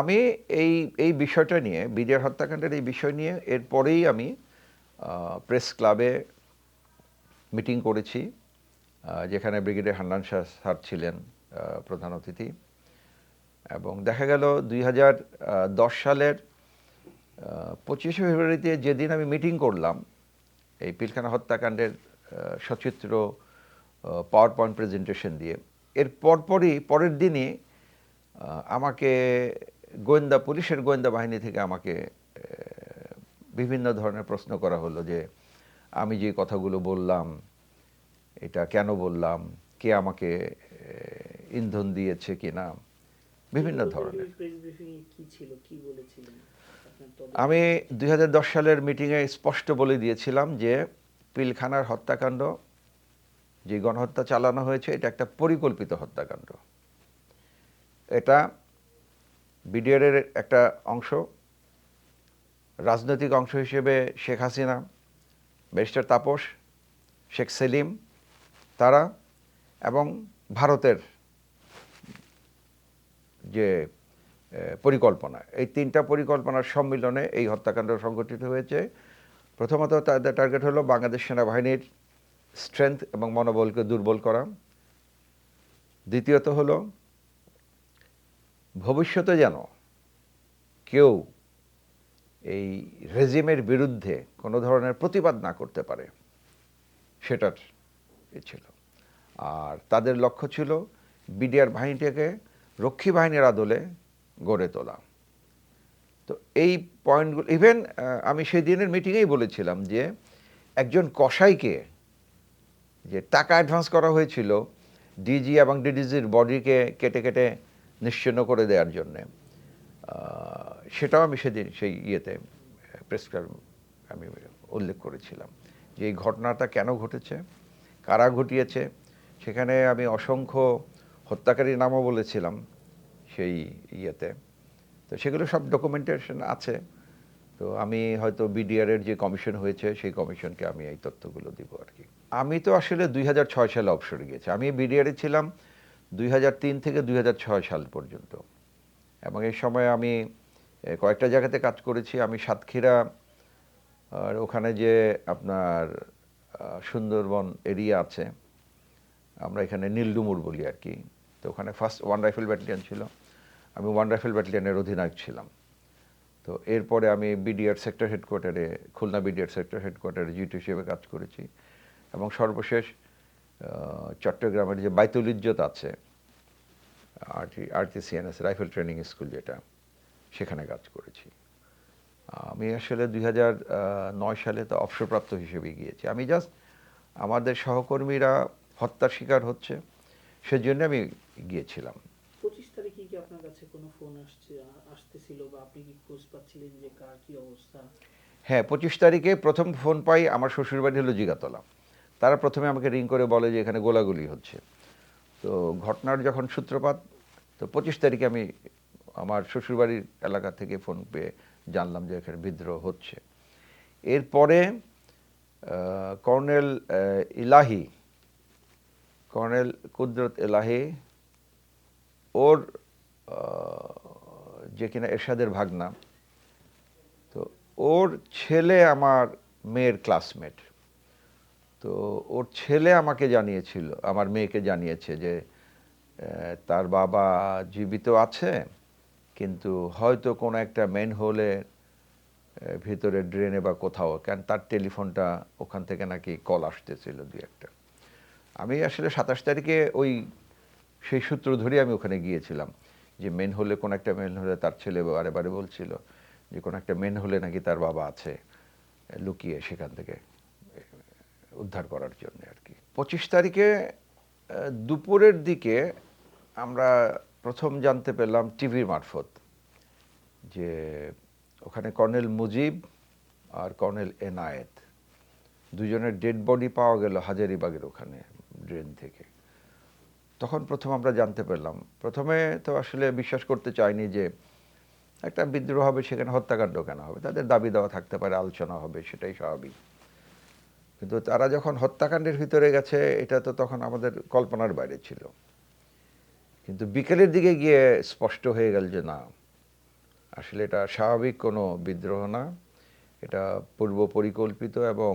আমি এই এই বিষয়টা নিয়ে বিডিআর হত্যাকাণ্ডের এই বিষয় নিয়ে এরপরেই আমি প্রেস ক্লাবে মিটিং করেছি, যেখানে ব্রিগেডিয়ার হান্নান শাহ স্যার ছিলেন প্রধান অতিথি। এবং দেখা গেল 2010 সালের 25শে ফেব্রুয়ারিতে যেদিন আমি মিটিং করলাম এই পিলখানা হত্যাকাণ্ডের সচিত্র পাওয়ার পয়েন্ট প্রেজেন্টেশন দিয়ে, এর পরপরই পরের দিনই আমাকে পুলিশের গোয়েন্দা বাহিনী থেকে আমাকে বিভিন্ন ধরনের প্রশ্ন করা হলো যে আমি যে কথাগুলো বললাম এটা কেন বললাম, কে আমাকে ইন্ধন দিয়েছে কিনা, বিভিন্ন ধরনের। আমি 2010 সালের মিটিংয়ে স্পষ্ট বলে দিয়েছিলাম যে পিলখানার হত্যাকাণ্ড, যে গণহত্যা চালানো হয়েছে, এটা একটা পরিকল্পিত হত্যাকাণ্ড। এটা বিডিআরের একটা অংশ, রাজনৈতিক অংশ হিসেবে শেখ হাসিনা, ব্যারিস্টার তাপস, শেখ সেলিম, তারা এবং ভারতের যে পরিকল্পনা, এই তিনটা পরিকল্পনার সম্মিলনে এই হত্যাকাণ্ড সংঘটিত হয়েছে। প্রথমত তাদের টার্গেট হলো বাংলাদেশ সেনাবাহিনীর স্ট্রেংথ এবং মনোবলকে দুর্বল করা। দ্বিতীয়ত হলো ভবিষ্যতে যেন কেউ এই রেজিমের বিরুদ্ধে কোনো ধরনের প্রতিবাদ না করতে পারে, সেটার ছিল। আর তাদের লক্ষ্য ছিল বিডিআর বাহিনীটাকে রক্ষী বাহিনীর আদলে গড়ে তোলা। তো এই পয়েন্টগুলো ইভেন আমি সেই দিনের মিটিংয়েই বলেছিলাম যে একজন কসাইকে যে টাকা অ্যাডভান্স করা হয়েছিল ডিজি এবং ডিডিজির বডিকে কেটে কেটে নিশ্চিহ্ন করে দেওয়ার জন্যে, সেটাও আমি সেদিন সেই প্রেস ক্লাব আমি উল্লেখ করেছিলাম যে এই ঘটনাটা কেন ঘটেছে, কারা ঘটিয়েছে। সেখানে আমি অসংখ্য হত্যাকারীর নামও বলেছিলাম সেই তো সেগুলো সব ডকুমেন্টেশন আছে। তো আমি হয়তো বিডিআরের যে কমিশন হয়েছে সেই কমিশনকে আমি এই তথ্যগুলো দিব আর কি। আমি তো আসলে 2006 সালে অবসরে গিয়েছি। আমি বিডিআরে ছিলাম 2003 থেকে 2006 সাল পর্যন্ত, এবং এই সময় আমি কয়েকটা জায়গাতে কাজ করেছি। আমি সাতক্ষীরা, আর ওখানে যে আপনার সুন্দরবন এরিয়া আছে, আমরা এখানে নীলডুমুর বলি আর কি। তো ওখানে ফার্স্ট ওয়ান রাইফেল ব্যাটালিয়ন ছিল, আমি ওয়ান রাইফেল ব্যাটালিয়নের অধিনায়ক ছিলাম। তো এরপরে আমি বিডিআর সেক্টর হেডকোয়ার্টারে, খুলনা বিডিআর সেক্টর হেডকোয়ার্টারে জিটি হিসেবে কাজ করেছি। এবং সর্বশেষ চট্টগ্রামের যে বাইতুল ইজ্জত আছে, আরটিসিএনএস রাইফেল ট্রেনিং স্কুল যেটা, সেখানে কাজ করেছি। আমি আসলে 2009 সালে তো অবসরপ্রাপ্ত হিসেবে গিয়েছি। আমি জাস্ট আমাদের সহকর্মীরা হত্যার শিকার হচ্ছে সেজন্য আমি গিয়েছিলাম। 25 তারিখে কি আপনার কাছে কোনো ফোন আসতেছিল বা আপনি কি খোঁজ পাচ্ছিলেন যে কার কি অবস্থা? হ্যাঁ, 25 তারিখে প্রথম ফোন পাই। আমার শ্বশুরবাড়ি হলো জিগাতলা। তারা প্রথমে আমাকে রিং করে বলে যে এখানে গোলাগুলি হচ্ছে। তো ঘটনার যখন সূত্রপাত, তো 25 তারিখে আমি আমার শ্বশুরবাড়ির এলাকা থেকে ফোন পেয়ে জানলাম যে এখানে বিদ্রোহ হচ্ছে। এরপরে কর্নেল ইলাহি, কর্নেল কুদরত এলাহি, ওর যে কিনা এরশাদের ভাগনা, তো ওর ছেলে আমার মেয়ের ক্লাসমেট। তো ওর ছেলে আমাকে জানিয়েছিল, আমার মেয়েকে জানিয়েছে যে তার বাবা জীবিত আছে, কিন্তু হয়তো কোনো একটা মেন হোলের ভিতরে ড্রেনে বা কোথাও, কেন তার টেলিফোনটা ওখান থেকে নাকি কল আসতেছিল দুই একটা। আমি আসলে 27 তারিখে সেই সূত্র ধরে আমি ওখানে গিয়েছিলাম যে মেন হোলে, কোন একটা মেন হোলে তার ছেলে বারে বারে বলছিল যে কোন একটা মেন হোলে নাকি তার বাবা আছে লুকিয়ে, সেখান থেকে উদ্ধার করার জন্য আর কি। 25 তারিখে দুপুরের দিকে আমরা প্রথম জানতে পেলাম টিভির মারফত যে ওখানে কর্নেল মুজিব আর কর্নেল এনায়েত দুজনের ডেড বডি পাওয়া গেল হাজারীবাগের ওখানে ড্রেন থেকে। তখন প্রথম আমরা জানতে পারলাম, প্রথমে তো আসলে বিশ্বাস করতে চাইনি যে একটা বিদ্রোহ হবে, সেখানে হত্যাকাণ্ড কেন হবে, তাদের দাবি দেওয়া থাকতে পারে, আলোচনা হবে, সেটাই স্বাভাবিক। কিন্তু তারা যখন হত্যাকাণ্ডের ভিতরে গেছে, এটা তো তখন আমাদের কল্পনার বাইরে ছিল। কিন্তু বিকেলের দিকে গিয়ে স্পষ্ট হয়ে গেল যে না, আসলে এটা স্বাভাবিক কোনো বিদ্রোহ না, এটা পূর্ব পরিকল্পিত এবং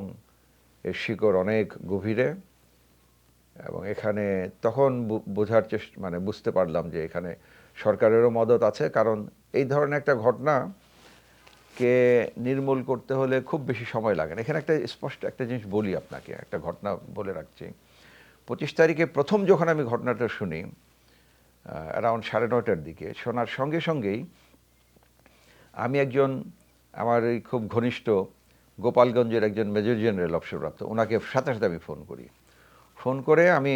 এর শিকড় অনেক গভীরে। এবং এখানে তখন বোঝার চেষ্টা মানে বুঝতে পারলাম যে এখানে সরকারেরও মদত আছে, কারণ এই ধরনের একটা ঘটনাকে নির্মূল করতে হলে খুব বেশি সময় লাগে না। এখানে একটা স্পষ্ট একটা জিনিস বলি আপনাকে, একটা ঘটনা বলে রাখছি। 25 তারিখে প্রথম যখন আমি ঘটনাটা শুনি, অ্যারাউন্ড 9:30টার দিকে, শোনার সঙ্গে সঙ্গেই আমি একজন আমার এই খুব ঘনিষ্ঠ গোপালগঞ্জের একজন মেজর জেনারেল অবসরপ্রাপ্ত, ওনাকে সাথে সাথে আমি ফোন করি। ফোন করে আমি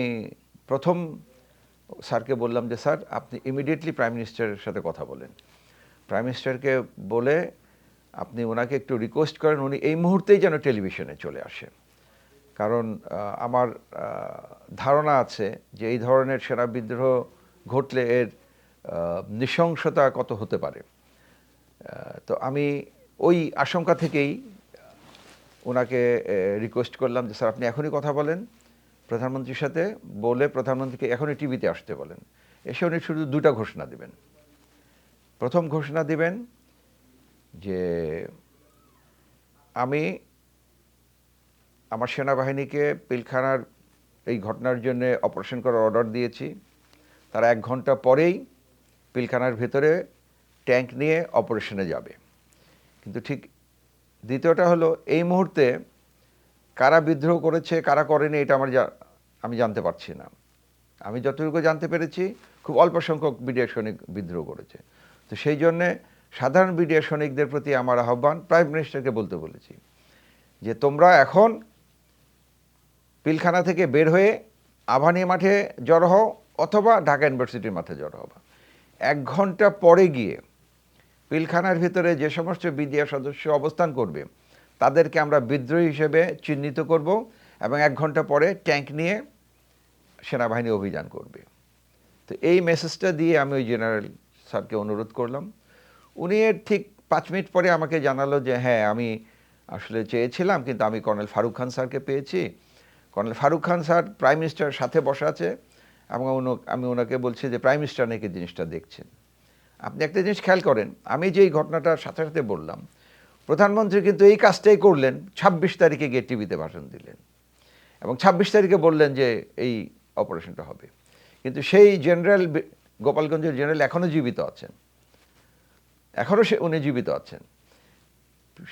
প্রথম স্যারকে বললাম যে স্যার আপনি ইমিডিয়েটলি প্রাইম মিনিস্টারের সাথে কথা বলেন, প্রাইম মিনিস্টারকে বলে আপনি ওনাকে একটু রিকোয়েস্ট করেন উনি এই মুহূর্তেই যেন টেলিভিশনে চলে আসে। কারণ আমার ধারণা আছে যে এই ধরনের সেনা বিদ্রোহ ঘটলে এর নৃশংসতা কত হতে পারে। তো আমি ওই আশঙ্কা থেকেই ওনাকে রিকোয়েস্ট করলাম যে স্যার আপনি এখনই কথা বলেন প্রধানমন্ত্রীর সাথে, বলে প্রধানমন্ত্রীকে এখনই টিভিতে আসতে বলেন। এসে উনি শুধু দুটা ঘোষণা দিবেন। প্রথম ঘোষণা দিবেন যে আমি আমার সেনাবাহিনীকে পিলখানার এই ঘটনার জন্য অপারেশন করার অর্ডার দিয়েছি, তারা 1 ঘন্টা পরেই পিলখানার ভেতরে ট্যাঙ্ক নিয়ে অপারেশনে যাবে। কিন্তু ঠিক দ্বিতীয়টা হলো এই মুহূর্তে কারা বিদ্রোহ করেছে কারা করেনি এটা আমি জানতে পারছি না। আমি যতটুকু জানতে পেরেছি খুব অল্প সংখ্যক বিডিআর সৈনিক বিদ্রোহ করেছে। তো সেই জন্যে সাধারণ বিডিআর সৈনিকদের প্রতি আমার আহ্বান, প্রাইম মিনিস্টারকে বলতে বলেছি যে তোমরা এখন পিলখানা থেকে বের হয়ে আবাহনী মাঠে জড়ো হও অথবা ঢাকা ইউনিভার্সিটির মাঠে জড়ো হও। 1 ঘন্টা পরে গিয়ে পিলখানার ভিতরে যে সমস্ত বিডিআর সদস্য অবস্থান করবে তাদেরকে আমরা বিদ্রোহী হিসেবে চিহ্নিত করব এবং 1 ঘন্টা পরে ট্যাঙ্ক নিয়ে সেনাবাহিনী অভিযান করবে। তো এই মেসেজটা দিয়ে আমি ওই জেনারেল স্যারকে অনুরোধ করলাম। উনি এর ঠিক 5 মিনিট পরে আমাকে জানালো যে হ্যাঁ আমি আসলে চেয়েছিলাম, কিন্তু আমি কর্নেল ফারুক খান স্যারকে পেয়েছি। Colonel Faruk Khan sir prime মিনিস্টারের সাথে বসা আছে এবং আমি ওনাকে বলছি যে প্রাইম মিনিস্টার নাকি জিনিসটা দেখছেন। আপনি একটা জিনিস খেয়াল করেন, আমি যে এই ঘটনাটার সাথে সাথে বললাম, প্রধানমন্ত্রী কিন্তু এই কাজটাই করলেন 26 তারিখে গিয়ে টিভিতে ভাষণ দিলেন এবং 26 তারিখে বললেন যে এই অপারেশনটা হবে। কিন্তু সেই জেনারেল গোপালগঞ্জের জেনারেল এখনও জীবিত আছেন, এখনও উনি জীবিত আছেন।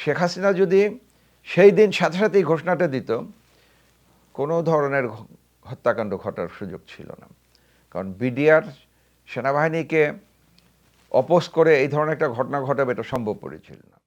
শেখ হাসিনা যদি সেই দিন সাথে সাথে এই ঘোষণাটা দিত, কোনো ধরনের হত্যাকাণ্ড ঘটার সুযোগ ছিল না। কারণ বিডিআর সেনাবাহিনীকে অপোজ করে এই ধরনের একটা ঘটনা ঘটাবে এটা সম্ভবপরই ছিল না।